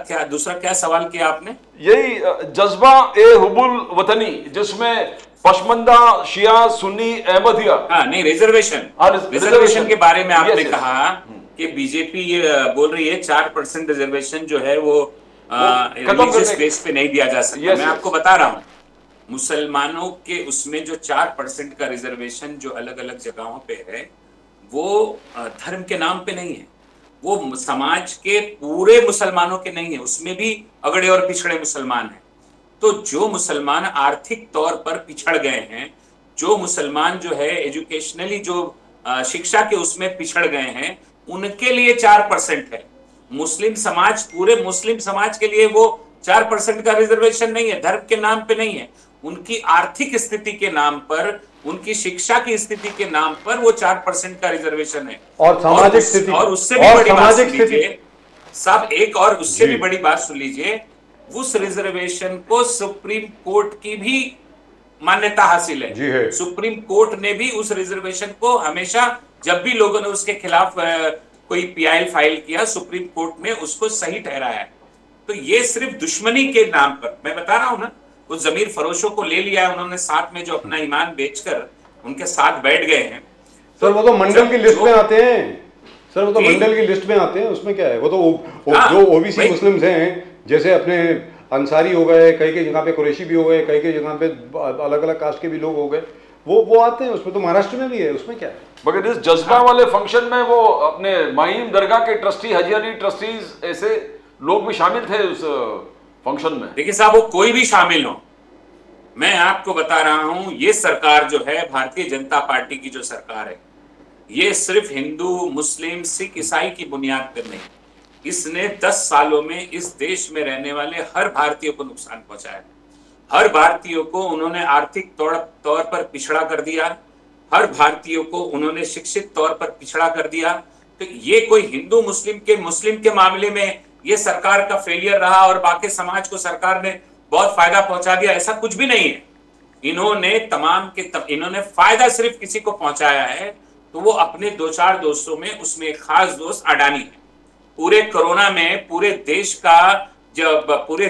क्या सवाल किया आपने? यही जज्बा ए हुबुल वतनी, जिसमें पशमंदा, शिया, सुन्नी, अहमदिया। हाँ, नहीं, रिजर्वेशन के बारे में आपने कहा कि बीजेपी ये बोल रही है 4% रिजर्वेशन जो है वो रिलीजियस बेस पे नहीं दिया जा सकता। मैं आपको बता रहा हूँ, मुसलमानों के उसमें जो 4% का रिजर्वेशन जो अलग अलग जगहों पे है, वो धर्म के नाम पे नहीं है, वो समाज के पूरे मुसलमानों के नहीं है, उसमें भी अगड़े और पिछड़े मुसलमान हैं। तो जो मुसलमान आर्थिक तौर पर पिछड़ गए हैं, जो मुसलमान जो है एजुकेशनली जो शिक्षा के उसमें पिछड़ गए हैं, उनके लिए 4% है। मुस्लिम समाज, पूरे मुस्लिम समाज के लिए वो 4% का रिजर्वेशन नहीं है, धर्म के नाम पे नहीं है, उनकी आर्थिक स्थिति के नाम पर, उनकी शिक्षा की स्थिति के नाम पर वो 4% का रिजर्वेशन है। और सामाजिक स्थिति, और उससे भी बड़ी बात सुन लीजिए साहब, एक और उससे भी बड़ी बात सुन लीजिए, उस रिजर्वेशन को सुप्रीम कोर्ट की भी मान्यता हासिल है। सुप्रीम कोर्ट ने भी उस रिजर्वेशन को हमेशा, जब भी लोगों ने उसके खिलाफ कोई पीआईएल फाइल किया, सुप्रीम कोर्ट ने उसको सही ठहराया है। तो ये सिर्फ दुश्मनी के नाम पर, मैं बता रहा हूं ना, उस जमीर फरोशों को ले लिया है उन्होंने साथ में, जो अपना ईमान बेचकर उनके साथ बैठ गए हैं। सर वो तो मंडल की लिस्ट में आते हैं, सर वो तो मंडल की लिस्ट में आते हैं, उसमें क्या है? वो तो जो ओबीसी मुस्लिम्स हैं, जैसे अपने अंसारी हो गए, कई जगह पे कुरैशी भी हो गए, कई जगह पे अलग अलग कास्ट के भी लोग हो गए, वो आते हैं उसमें। तो महाराष्ट्र में भी है, उसमें क्या है? मगर इस जज्बा वाले फंक्शन में वो अपने माहिम दरगाह के ट्रस्टी, हजी अली ट्रस्टीज, ऐसे लोग भी शामिल थे उस फंक्शन में। देखिए साहब, वो कोई भी शामिल हो, मैं आपको बता रहा हूं, ये सरकार जो है, भारतीय जनता पार्टी की जो सरकार है, ये सिर्फ हिंदू, मुस्लिम, सिख, ईसाई की बुनियाद पर नहीं, इसने 10 सालों में इस देश में रहने वाले हर भारतीय को नुकसान पहुंचाया। हर भारतीयों को उन्होंने आर्थिक तौर पर पिछड़ा कर दिया, हर भारतीयों को उन्होंने शिक्षित तौर पर पिछड़ा कर दिया। तो ये कोई हिंदू मुस्लिम के मामले में ये सरकार का फेलियर रहा और बाकी समाज को सरकार ने बहुत फायदा पहुंचा दिया, ऐसा कुछ भी नहीं है। इन्होंने फायदा सिर्फ किसी को पहुंचाया है, तो वो अपने 2-4 दोस्तों में, उसमें एक खास दोस्त अडानी है। पूरे कोरोना में पूरे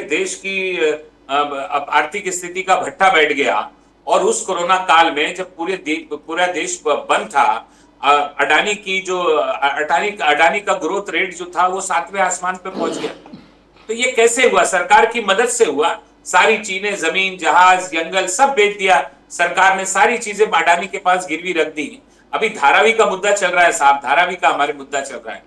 देश की आर्थिक स्थिति का भट्टा बैठ गया, और उस कोरोना काल में जब पूरा देश बंद था, अडानी का ग्रोथ रेट जो था वो 7वें आसमान पे पहुंच गया। तो ये कैसे हुआ? सरकार की मदद से हुआ। सारी चीजें, जमीन, जहाज, जंगल सब बेच दिया सरकार ने, सारी चीजें अडानी के पास गिरवी रख दी। अभी धारावी का मुद्दा चल रहा है साहब, धारावी का हमारे मुद्दा चल रहा है,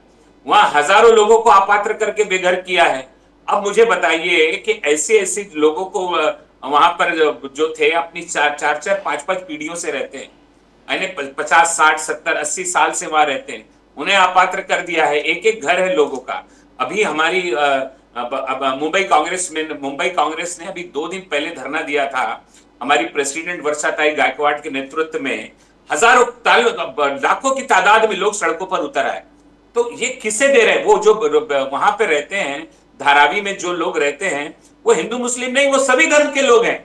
वहां हजारों लोगों को अपात्र करके बेघर किया है। अब मुझे बताइए कि ऐसे ऐसे लोगों को वहां पर जो थे अपनी 4-4, 5-5 पीढ़ियों से रहते हैं, यानी 50, 60, 70, 80 साल से वहां रहते हैं, उन्हें अपात्र कर दिया है। एक एक घर है लोगों का। अभी हमारी मुंबई कांग्रेस ने अभी 2 दिन पहले धरना दिया था, हमारी प्रेसिडेंट वर्षाताई गायकवाड़ के नेतृत्व में हजारों लाखों की तादाद में लोग सड़कों पर उतर आए। तो ये किसे दे रहे हैं? वो जो वहां पे रहते हैं, धारावी में जो लोग रहते हैं, वो हिंदू मुस्लिम नहीं, वो सभी धर्म के लोग हैं।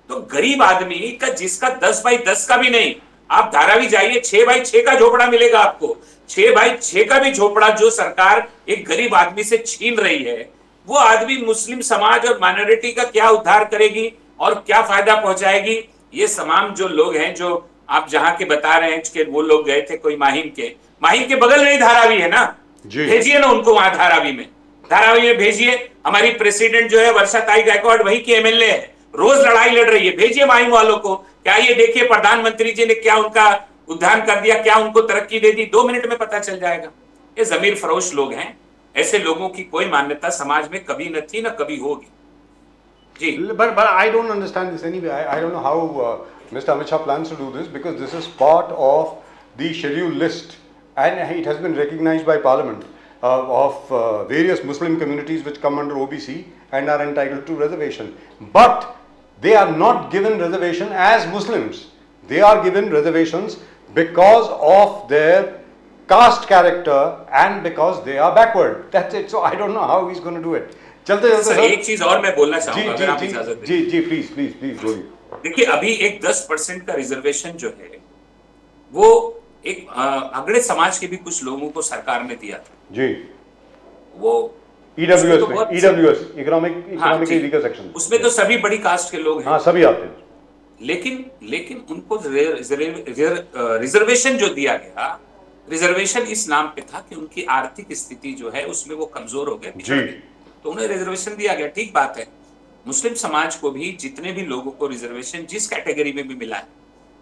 तो गरीब आदमी का, जिसका 10 बाई 10 का भी नहीं, आप धारावी जाइए, 6 बाई 6 का झोपड़ा मिलेगा आपको। 6 बाई 6 का भी झोपड़ा जो सरकार एक गरीब आदमी से छीन रही है, वो आदमी मुस्लिम समाज और माइनॉरिटी का क्या उद्धार करेगी और क्या फायदा पहुंचाएगी? ये तमाम जो लोग हैं, जो आप जहां के बता रहे हैं कि वो लोग गए थे कोई माहिम के बगल में ही धारावी है ना, भेजिए ना उनको वहां धारावी में भेजिए। हमारी प्रेसिडेंट जो है वर्षाताई गायकवाड़ वही की एमएलए है, रोज लड़ाई लड़ रही है, भेजिए माहिम वालों को। क्या ये देखिए प्रधानमंत्री जी ने क्या उनका उद्धार कर दिया, क्या उनको तरक्की दे दी, 2 मिनट में पता चल जाएगा। ये जमीर फरोश लोग हैं, ऐसे लोगों की कोई मान्यता समाज में कभी न थी, न कभी होगी जी। But I don't understand this anyway. I don't know how Mr. Amit Shah plans to do this, because this is part of the schedule list and it has been recognized by Parliament of various Muslim communities which come under OBC and are entitled to reservation. But they are not given reservation as Muslims. They are given reservations because of their caste character and because they are backward. That's it. So I don't know how he's going to do it. चलते सर, एक चीज और मैं बोलना चाहूंगा, अगर आप इजाजत दें। जी प्लीज बोलिए। देखिए, अभी एक 10% का रिजर्वेशन जो है, वो एक अगड़े समाज के भी कुछ लोगों को सरकार ने दिया था जी। वो ईडब्ल्यूएस इकोनॉमिक लीगल सेक्शन, उसमें तो सभी बड़ी कास्ट के लोग हैं। हाँ, सभी आते हैं। लेकिन उनको रिजर्वेशन जो दिया गया, रिजर्वेशन इस नाम पे था कि उनकी आर्थिक स्थिति जो है उसमें वो कमजोर हो गए, पिछड़ गए, तो उन्हें रिजर्वेशन दिया गया। ठीक बात है। मुस्लिम समाज को भी, जितने भी लोगों को रिजर्वेशन जिस कैटेगरी में भी मिला है,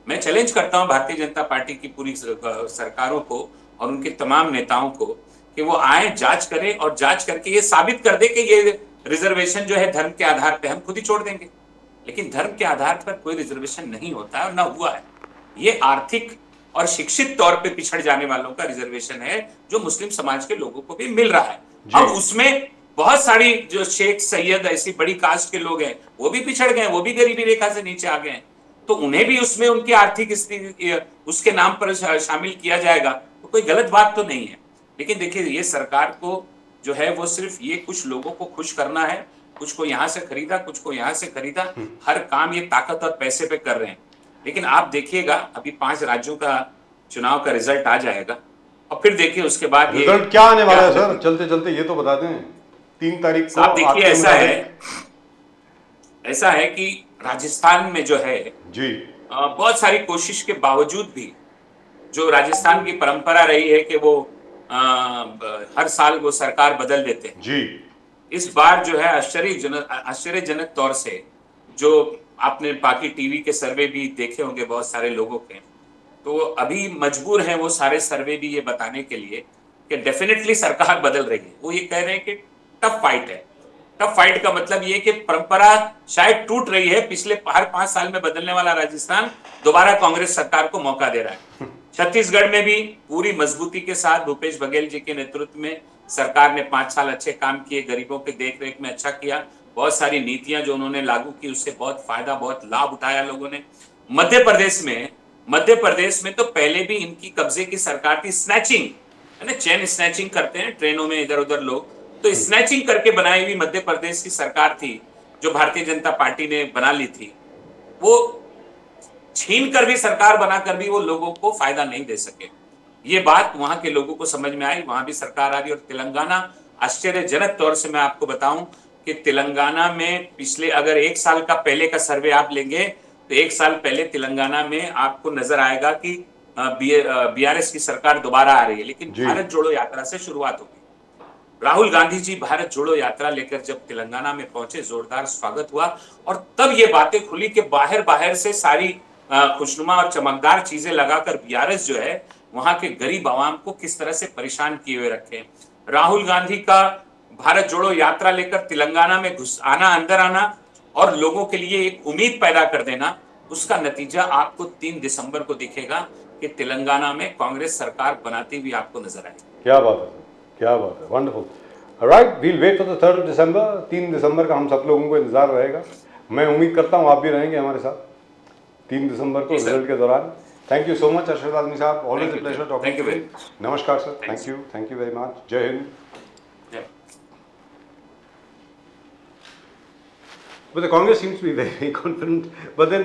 मैं चैलेंज करता हूं भारतीय जनता पार्टी की पूरी सरकारों को और उनके तमाम नेताओं को कि वो आए, जांच करें और जांच करके ये साबित कर दे कि ये रिजर्वेशन जो है धर्म के आधार पे हम खुद ही छोड़ देंगे। लेकिन धर्म के आधार पर कोई रिजर्वेशन नहीं होता है और ना हुआ है। ये आर्थिक और शिक्षित तौर पे पिछड़ जाने वालों का रिजर्वेशन है, जो मुस्लिम समाज के लोगों को भी मिल रहा है। अब उसमें बहुत सारी जो शेख सैयद ऐसी बड़ी कास्ट के लोग हैं, वो भी पिछड़ गए, वो भी गरीबी रेखा से नीचे आ गए, तो उन्हें भी उसमें उनकी आर्थिक स्थिति उसके नाम पर शामिल किया जाएगा, तो कोई गलत बात तो नहीं है। लेकिन देखिए, ये सरकार को जो है वो सिर्फ ये कुछ लोगों को खुश करना है, कुछ को यहां से खरीदा, कुछ को यहां से खरीदा, हर काम ये ताकत और पैसे पे कर रहे हैं। लेकिन आप देखिएगा, अभी 5 राज्यों का चुनाव का रिजल्ट आ जाएगा और फिर देखिए उसके बाद रिजल्ट क्या आने वाला है सर? चलते चलते ये तो बता दें। 3 तारीख को आप देखिए, ऐसा है कि राजस्थान में जो है जी, बहुत सारी कोशिश के बावजूद भी, जो राजस्थान की परंपरा रही है कि वो हर साल वो सरकार बदल देते हैं जी, इस बार जो है आश्चर्यजनक तौर से, जो आपने बाकी टीवी के सर्वे भी देखे होंगे बहुत सारे लोगों के, तो अभी मजबूर हैं वो सारे सर्वे भी ये बताने के लिए कि डेफिनेटली सरकार बदल रही है। वो ये कह रहे हैं कि टफ फाइट है। टफ फाइट का मतलब ये कि परंपरा शायद टूट रही है। पिछले हर 5 साल में बदलने वाला राजस्थान दोबारा कांग्रेस सरकार को मौका दे रहा है। छत्तीसगढ़ में भी पूरी मजबूती के साथ भूपेश बघेल जी के नेतृत्व में सरकार ने 5 साल अच्छे काम किए, गरीबों के देख रेख में अच्छा किया, बहुत सारी नीतियां जो उन्होंने लागू की उससे बहुत फायदा, बहुत लाभ उठाया लोगों ने। मध्य प्रदेश में तो पहले भी इनकी कब्जे की सरकार थी। स्नैचिंग है ना, चेन स्नैचिंग करते हैं ट्रेनों में इधर उधर लोग, तो स्नैचिंग करके बनाई हुई मध्य प्रदेश की सरकार थी जो भारतीय जनता पार्टी ने बना ली थी। वो छीन कर भी सरकार बनाकर भी वो लोगों को फायदा नहीं दे सके। ये बात वहां के लोगों को समझ में आई, वहां भी सरकार आ गई। और तेलंगाना, आश्चर्यजनक तौर से मैं आपको बताऊं कि तेलंगाना में पिछले अगर 1 साल का पहले का सर्वे आप लेंगे तो 1 साल पहले तेलंगाना में आपको नजर आएगा कि बीआरएस की सरकार दोबारा आ रही है। लेकिन भारत जोड़ो यात्रा से शुरुआत होगी। राहुल गांधी जी भारत जोड़ो यात्रा लेकर जब तेलंगाना में पहुंचे, जोरदार स्वागत हुआ और तब ये बातें खुली कि बाहर से सारी खुशनुमा और चमकदार चीजें लगाकर बीआरएस जो है वहां के गरीब आवाम को किस तरह से परेशान किए हुए रखे। राहुल गांधी का भारत जोड़ो यात्रा लेकर तेलंगाना में घुस आना, अंदर आना और लोगों के लिए एक उम्मीद पैदा कर देना, उसका नतीजा आपको 3 दिसंबर को दिखेगा कि तेलंगाना में कांग्रेस सरकार बनाती हुई आपको नजर आएगी। क्या बात है, क्या बात है, wonderful. Right, we'll wait for the 3rd December. 3 दिसंबर का हम सब लोगों को इंतजार रहेगा। मैं उम्मीद करता हूँ आप भी रहेंगे हमारे साथ 3 दिसंबर को रिजल्ट के दौरान। Thank you so much Arshad Azmi sahab, always a pleasure talking to you. नमस्कार sir, thank you very much, जय हिंद। But the Congress seems to be very confident. But then,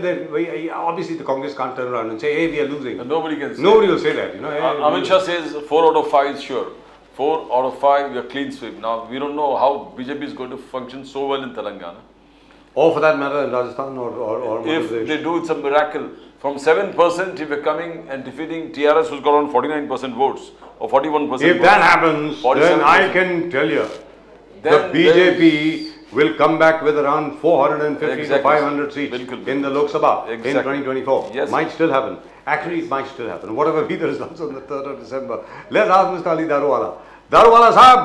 obviously, the Congress can't turn around and say, "Hey, we are losing." Nobody can say. Nobody will say that. You know, hey, Amit Shah says 4 out of 5 is sure. 4 out of 5, we are clean sweep. Now, we don't know how BJP is going to function so well in Telangana. or for that matter, in Rajasthan or If Madhya Pradesh. they do, it's a miracle. From 7%, if we're coming and defeating TRS, who's got around 49% votes, or 41%. If that happens, then I can tell you, the Then BJP will come back with around 450 to Exactly. 500 seats Bilkul. in the Lok Sabha in Exactly. 2024. Yes. Might still happen. Actually, it might still happen. Whatever be the results on the 3rd of December. Let's ask Mr. Ali Daruwala. Daruwala Sahab!